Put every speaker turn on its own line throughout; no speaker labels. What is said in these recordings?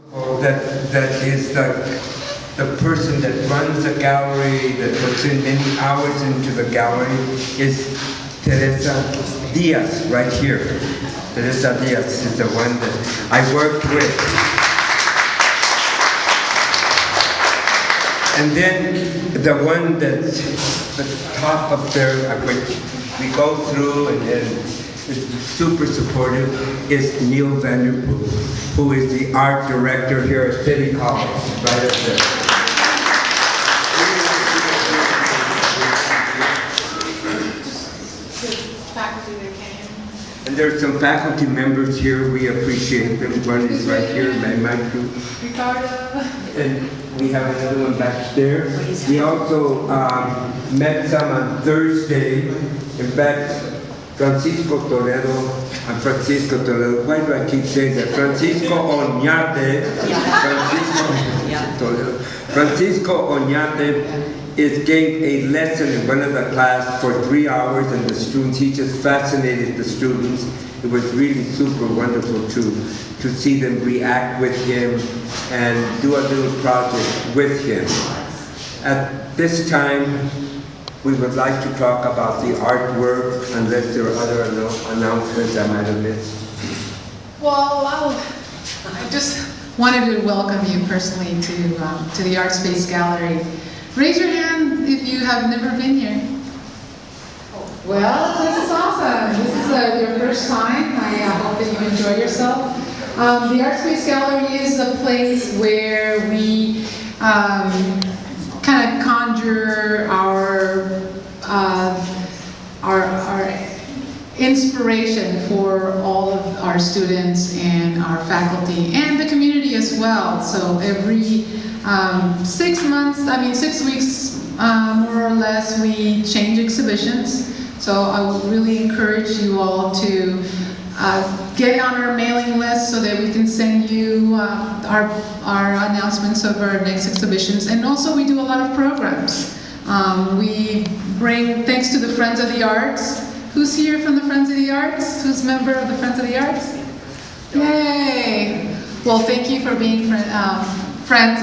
That is the person that runs the gallery, that puts in many hours into the gallery, is Teresa Diaz, right here. Teresa Diaz is the one that I worked with. And then the one that's the top up there, which we go through and then is super supportive, is Neil Vanderpool, who is the art director here at City College, right up there. And there's some faculty members here. We appreciate them. One is right here, my group.
Ricardo.
And we have another one back there. We also met some on Thursday. In fact, Francisco Toledo, why do I keep saying that? Francisco Onate, Francisco Onate gave a lesson in one of the class for 3 hours, and the students, he just fascinated the students. It was really super wonderful to see them react with him and do a little project with him. At this time, we would like to talk about the artwork, unless there are other announcements I might have missed.
Well, I just wanted to welcome you personally to the Art Space Gallery. Raise your hand if you have never been here. Well, this is awesome. This is your first time. I hope that you enjoy yourself. The Art Space Gallery is a place where we kind of conjure our inspiration for all of our students and our faculty and the community as well. So every 6 weeks more or less, we change exhibitions. So I would really encourage you all to get on our mailing list so that we can send you our announcements of our next exhibitions. And also we do a lot of programs. We bring, thanks to the Friends of the Arts. Who's here from the Friends of the Arts? Who's a member of the Friends of the Arts? Yay! Well, thank you for being friends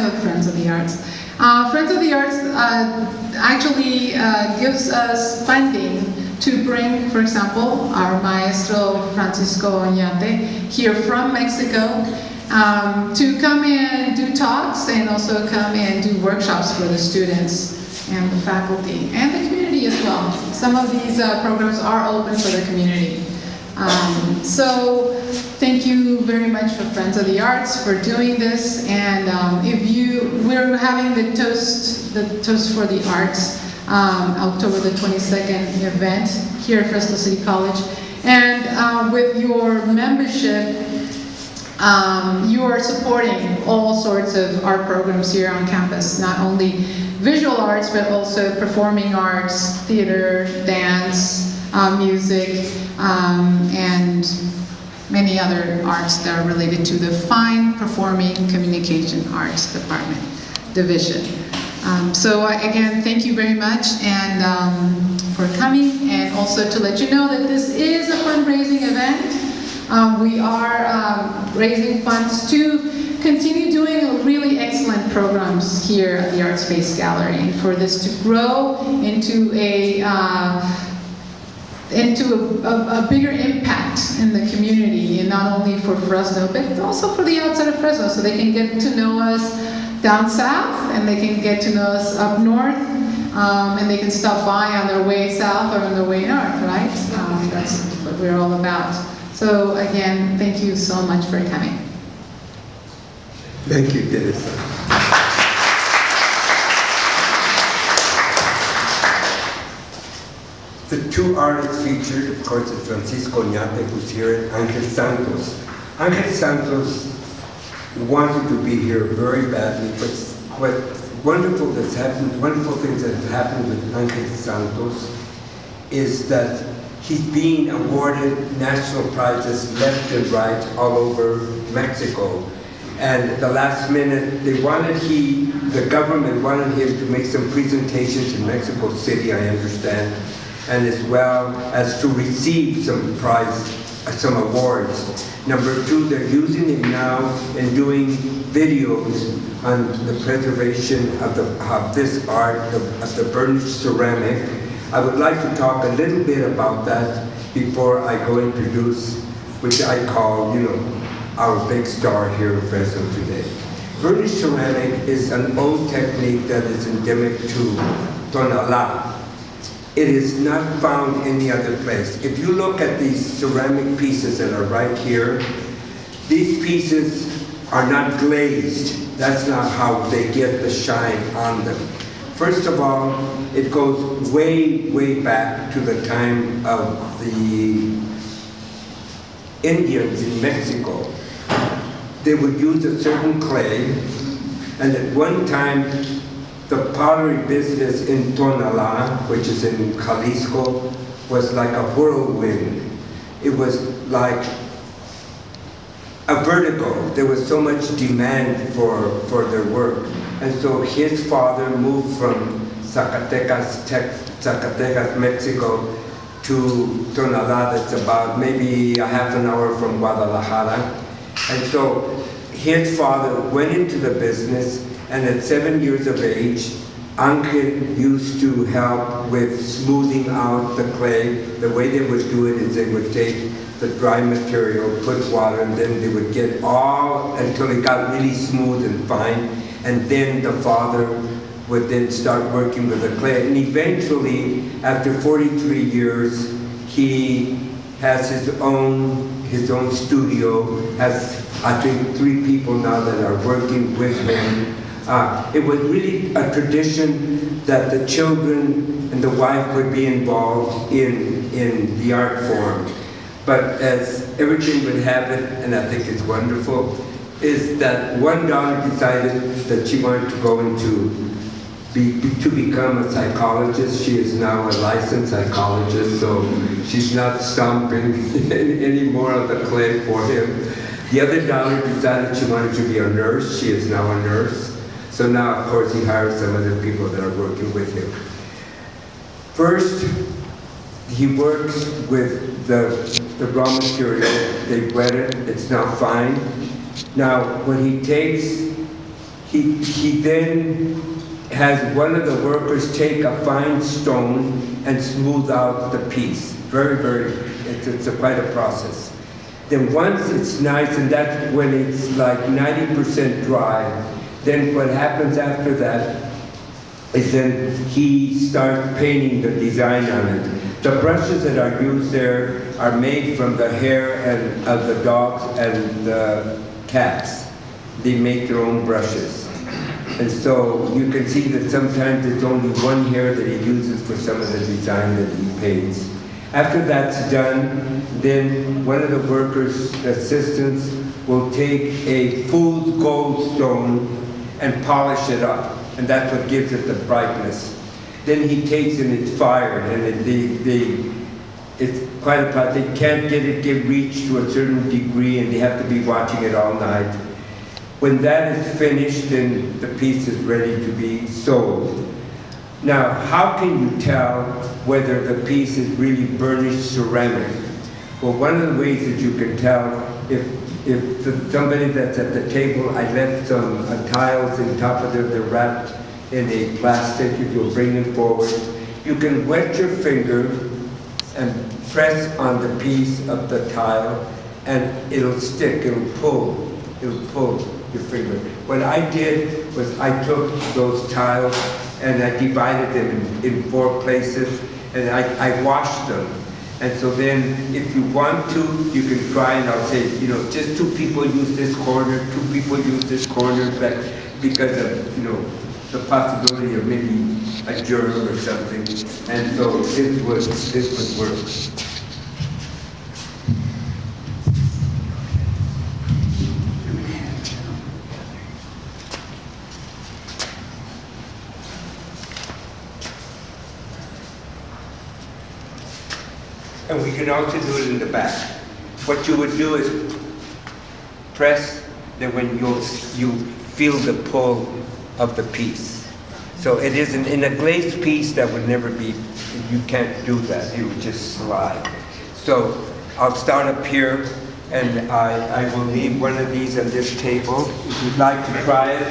of the Arts. Friends of the Arts actually gives us funding to bring, for example, our maestro Francisco Onate here from Mexico to come and do talks and also come and do workshops for the students and the faculty and the community as well. Some of these programs are open for the community. So thank you very much for Friends of the Arts for doing this. And we're having the Toast for the Arts, October the 22nd event here at Fresno City College. And with your membership, you are supporting all sorts of art programs here on campus, not only visual arts, but also performing arts, theater, dance, music, and many other arts that are related to the Fine Performing Communication Arts Department Division. So again, thank you very much and for coming, and also to let you know that this is a fundraising event. We are raising funds to continue doing really excellent programs here at the Art Space Gallery, and for this to grow into a bigger impact in the community, and not only for Fresno, but also for the outside of Fresno, so they can get to know us down south, and they can get to know us up north, and they can stop by on their way south or on their way north, right? That's what we're all about. So again, thank you so much for coming.
Thank you, Teresa. The two artists featured, of course, is Francisco Onate, who's here, and Angel Santos. Angel Santos wanted to be here very badly, but what wonderful things that have happened with Angel Santos is that he's being awarded national prizes left and right all over Mexico. And at the last minute, the government wanted him to make some presentations in Mexico City, I understand, and as well as to receive some prize some awards. Number two, they're using it now and doing videos on the preservation of this art, of the burnished ceramic. I would like to talk a little bit about that before I go introduce, which I call, our big star here in Fresno today. Burnished ceramic is an old technique that is endemic to Tonalá. It is not found any other place. If you look at these ceramic pieces that are right here, these pieces are not glazed. That's not how they get the shine on them. First of all, it goes way, way back to the time of the Indians in Mexico. They would use a certain clay, and at one time, the pottery business in Tonalá, which is in Jalisco, was like a whirlwind. It was like a vertigo. There was so much demand for their work. And so his father moved from Zacatecas, Mexico, to Tonalá. That's about maybe a half an hour from Guadalajara. And so his father went into the business, and at 7 years of age, Ángel used to help with smoothing out the clay. The way they would do it is they would take the dry material, put water, and then they would get all until it got really smooth and fine. And then the father would then start working with the clay. And eventually, after 43 years, he has his own studio, has I think 3 people now that are working with him. It was really a tradition that the children and the wife would be involved in the art form. But as everything would have it, and I think it's wonderful, is that one daughter decided that she wanted to go to become a psychologist. She is now a licensed psychologist, so she's not stomping any more of the clay for him. The other daughter decided she wanted to be a nurse. She is now a nurse. So now, of course, he hires some other people that are working with him. First, he works with the raw material. They wet it. It's now fine. Now, when he takes, he then has one of the workers take a fine stone and smooth out the piece. Very, very, it's quite a process. Then once it's nice, and that's when it's like 90% dry, then what happens after that is then he starts painting the design on it. The brushes that are used there are made from the hair of the dogs and the cats. They make their own brushes. And so you can see that sometimes it's only one hair that he uses for some of the design that he paints. After that's done, then one of the workers' assistants will take a fool's gold stone and polish it up, and that's what gives it the brightness. Then he takes and it's fired, and it's quite a process. They can't get reached to a certain degree, and they have to be watching it all night. When that is finished, then the piece is ready to be sold. Now, how can you tell whether the piece is really burnished ceramic? Well, one of the ways that you can tell, if somebody that's at the table, I left some tiles on top of them, they're wrapped in a plastic, if you'll bring them forward, you can wet your finger and press on the piece of the tile, and it'll stick, it'll pull your finger. What I did was I took those tiles and I divided them in 4 places, and I washed them. And so then, if you want to, you can try, and I'll say, just 2 people use this corner, 2 people use this corner, but because of, the possibility of maybe a germ or something. And so this would work. And we can also do it in the back. What you would do is press, then when you feel the pull of the piece. So it is in a glazed piece that would never be, you can't do that, it would just slide. So I'll start up here, and I will leave one of these on this table. If you'd like to try it,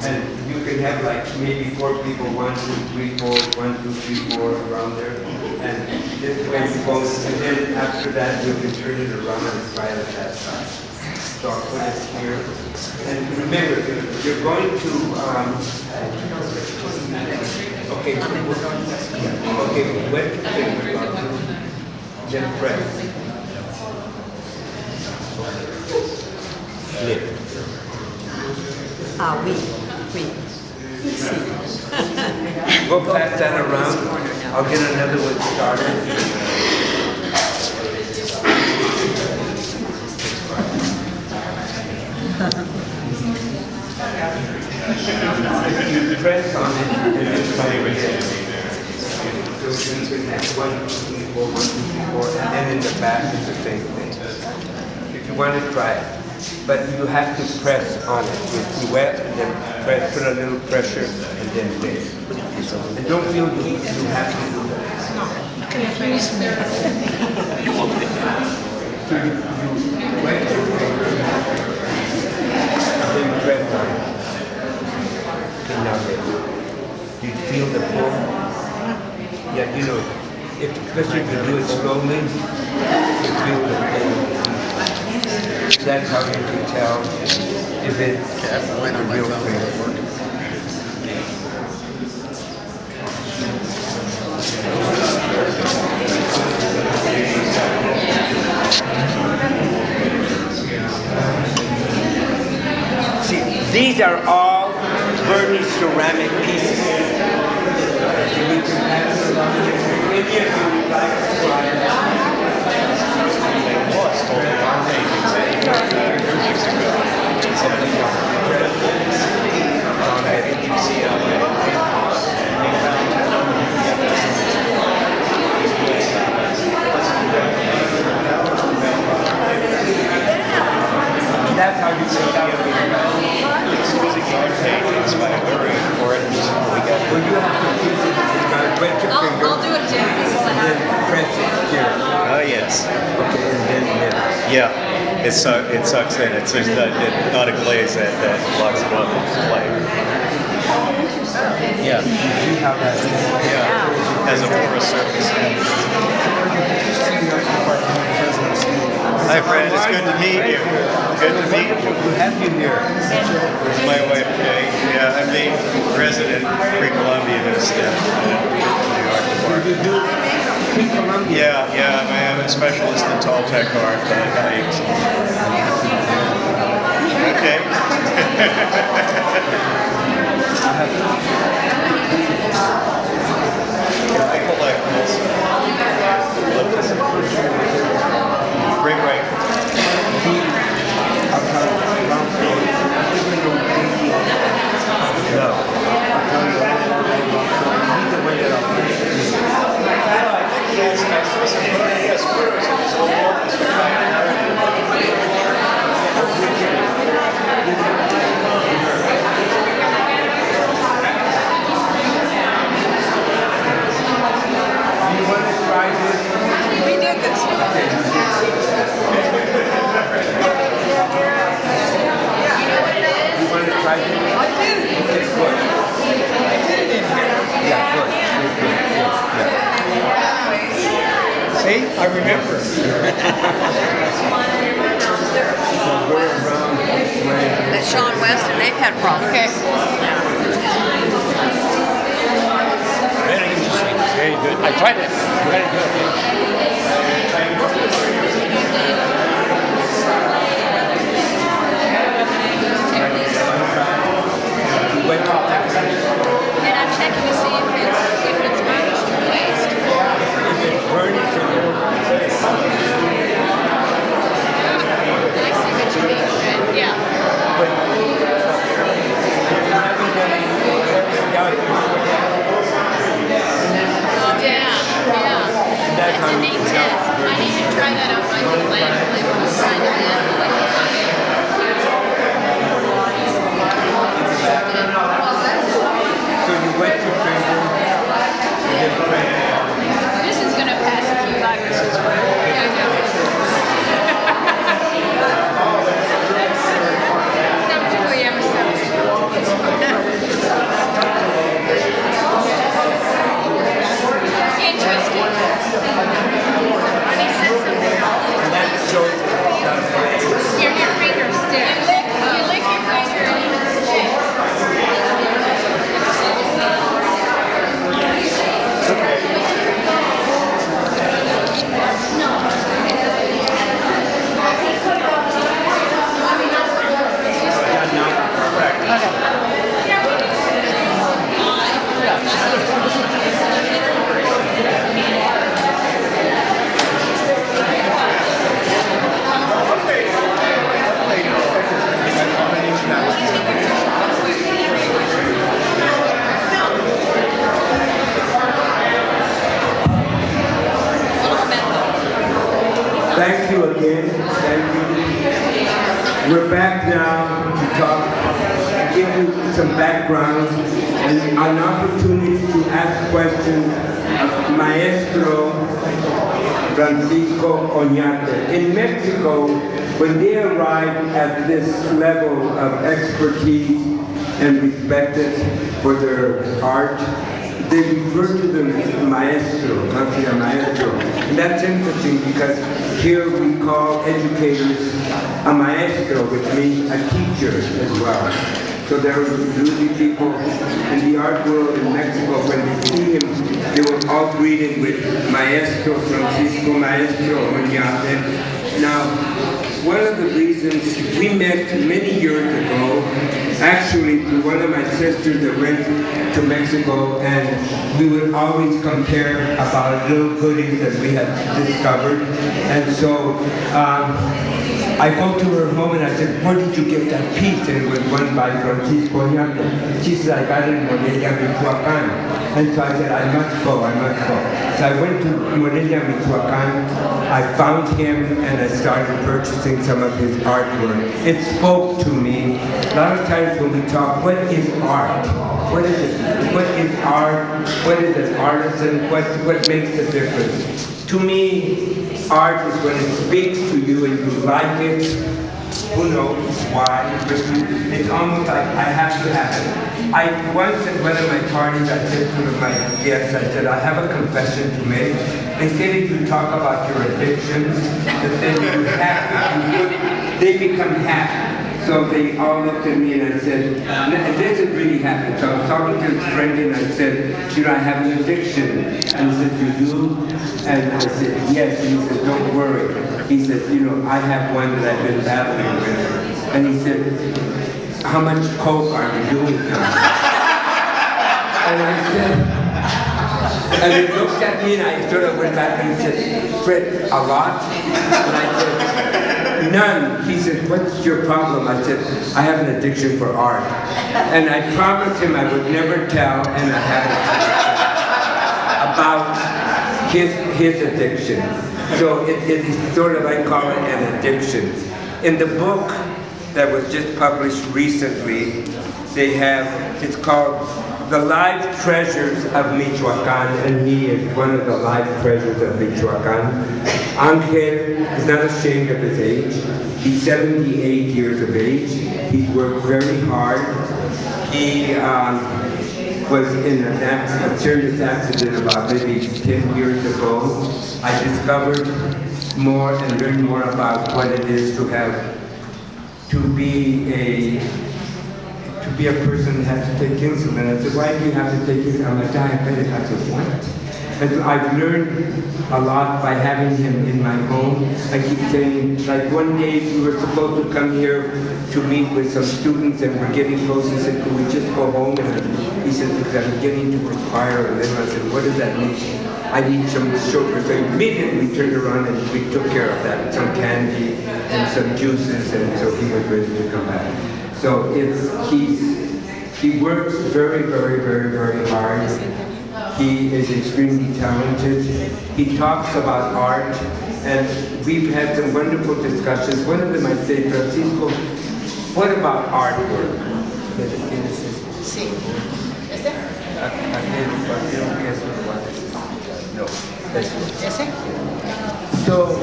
and you can have like maybe 4 people, 1, 2, 3, 4, 1, 2, 3, 4 around there. And this way it goes, and then after that you can turn it around and try it that side. So I'll put it here. And remember, you're going to, okay, wet your finger, then press. Flip.
Ah, oui.
We'll pass that around. I'll get another one started. You press on it and then try it again. So you can have 1, 2, 3, 4, 1, 2, 3, 4, and then in the back it's the same thing. If you want to try it. But you have to press on it. It's wet and then press, put a little pressure and then this. And don't feel you have to do that. So you wet your finger and then press on it. Okay, now this. Do you feel the pull? Yeah, you know, especially if you do it slowly, you feel the pull. That's how you can tell if it's a real thing. See, these are all burnished ceramic pieces. So you can pass it along. Any of you would like to try it. That's how you take out the
It's my very important.
Well, you have to use it. Wet your finger.
I'll do it too.
And then press it here.
Oh yes.
Okay, and then
Yeah. It sucks in. It's just not a glaze that locks it up. It's clay. Yeah.
you see how that is.
Yeah. Has a porous surface. Hi, Fred. It's good to meet you. Good to meet you.
We have you here.
It's my wife, Kay. Yeah, I'm the resident pre-Columbianist in New York.
You do pre-Columbia?
Yeah, I'm a specialist in tall tech art. Okay. I collect also. Great right.
No. He's the way that I'll put it. You want to try this?
We did this.
You want to try this?
I did.
Okay, good.
I did it in here.
Yeah, good.
See, I remember.
So go around this way.
That's Sean West, and they've had problems. Okay.
Very interesting. Very good. I tried it. Very good.
And I'm checking to see if it's burnished or glazed.
If it's burnished or
I see what you mean, Fred. Yeah. Yeah. It's a neat test. I need to try
now to talk, give you some background and an opportunity to ask questions of Maestro Francisco Onate. In Mexico, when they arrive at this level of expertise and respected for their art, they refer to them as maestro, maestro. And that's interesting because here we call educators a maestro, which means a teacher as well. So there are really people in the art world in Mexico, when they see him, they will all greet him with Maestro Francisco, Maestro Onate. Now, one of the reasons we met many years ago, actually through one of my sisters that went to Mexico, and we would always compare about little goodies that we had discovered. And so I go to her home and I said, where did you get that piece? And it was one by Francisco Onate. She said, I got it in Morelia, Michoacan. And so I said, I must go. So I went to Morelia, Michoacan. I found him and I started purchasing some of his artwork. It spoke to me. A lot of times when we talk, what is art? What is it? What is art? What is an artisan? What makes the difference? To me, art is when it speaks to you and you like it. Who knows why? But it's almost like I have to have it. I once at one of my parties, I said to my guests, I said, I have a confession to make. They said if you talk about your addictions, that then you have to, they become happy. So they all looked at me and I said, this has really happened. So I was talking to his friend and I said, you know, I have an addiction. And he said, you do? And I said, yes. And he said, don't worry. He said, you know, I have one that I've been battling with. And he said, how much coke are you doing now? And I said, and he looked at me and I sort of went back and he said, Fred, a lot? And I said, none. He said, what's your problem? I said, I have an addiction for art. And I promised him I would never tell, and I have about his addiction. So it is sort of, I call it an addiction. In the book that was just published recently, they have, it's called The Live Treasures of Michoacan, and he is one of the live treasures of Michoacan. Angel is not ashamed of his age. He's 78 years of age. He's worked very hard. He was in a serious accident about maybe 10 years ago. I discovered more and learned more about what it is to be a person that has to take insulin. I said, why do you have to take insulin? I'm a diabetic. I said, what? And so I've learned a lot by having him in my home. I keep saying, like one day we were supposed to come here to meet with some students and we're getting close. He said, could we just go home? And he said, because I'm getting to perspire. And then I said, what does that mean? I need some sugar. So immediately we turned around and we took care of that. Some candy and some juices, and so he was ready to come back. So he works very, very, very, very hard. He is extremely talented. He talks about art, and we've had some wonderful discussions. One of them I say, Francisco, what about artwork?
Sí. ¿Este?
No, this one.
¿Ese?
So,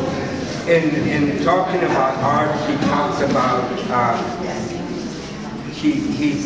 in talking about art, he talks about he